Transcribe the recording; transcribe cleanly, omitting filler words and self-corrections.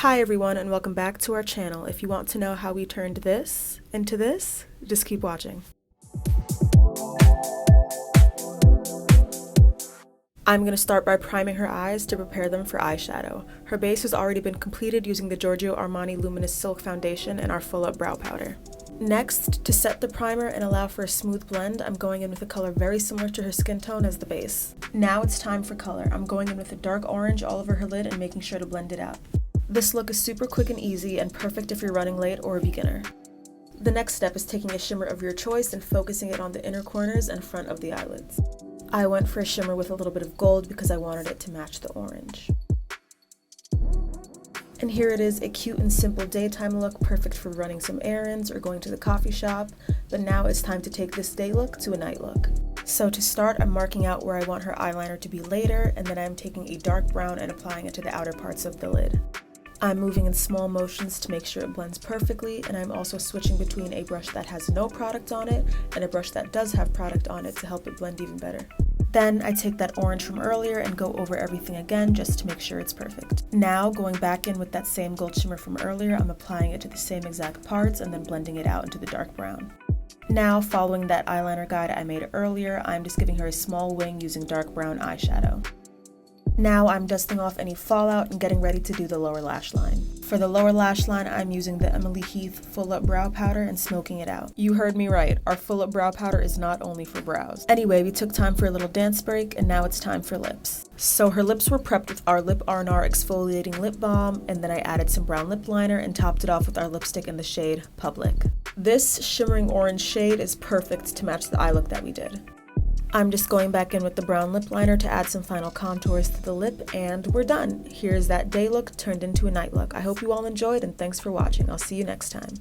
Hi everyone and welcome back to our channel. If you want to know how we turned this into this, just keep watching. I'm going to start by priming her eyes to prepare them for eyeshadow. Her base has already been completed using the Giorgio Armani Luminous Silk Foundation and our Full Up Brow Powder. Next, to set the primer and allow for a smooth blend, I'm going in with a color very similar to her skin tone as the base. Now it's time for color. I'm going in with a dark orange all over her lid and making sure to blend it out. This look is super quick and easy and perfect if you're running late or a beginner. The next step is taking a shimmer of your choice and focusing it on the inner corners and front of the eyelids. I went for a shimmer with a little bit of gold because I wanted it to match the orange. And here it is, a cute and simple daytime look, perfect for running some errands or going to the coffee shop, but now it's time to take this day look to a night look. So to start, I'm marking out where I want her eyeliner to be later, and then I'm taking a dark brown and applying it to the outer parts of the lid. I'm moving in small motions to make sure it blends perfectly, and I'm also switching between a brush that has no product on it and a brush that does have product on it to help it blend even better. Then I take that orange from earlier and go over everything again just to make sure it's perfect. Now, going back in with that same gold shimmer from earlier, I'm applying it to the same exact parts and then blending it out into the dark brown. Now, following that eyeliner guide I made earlier, I'm just giving her a small wing using dark brown eyeshadow. Now I'm dusting off any fallout and getting ready to do the lower lash line. For the lower lash line, I'm using the Emilie Heathe Full Up Brow Powder and smoking it out. You heard me right, our Full Up Brow Powder is not only for brows. Anyway, we took time for a little dance break and now it's time for lips. So her lips were prepped with our Lip R&R Exfoliating Lip Balm, and then I added some brown lip liner and topped it off with our lipstick in the shade Public. This shimmering orange shade is perfect to match the eye look that we did. I'm just going back in with the brown lip liner to add some final contours to the lip, and we're done. Here's that day look turned into a night look. I hope you all enjoyed and thanks for watching. I'll see you next time.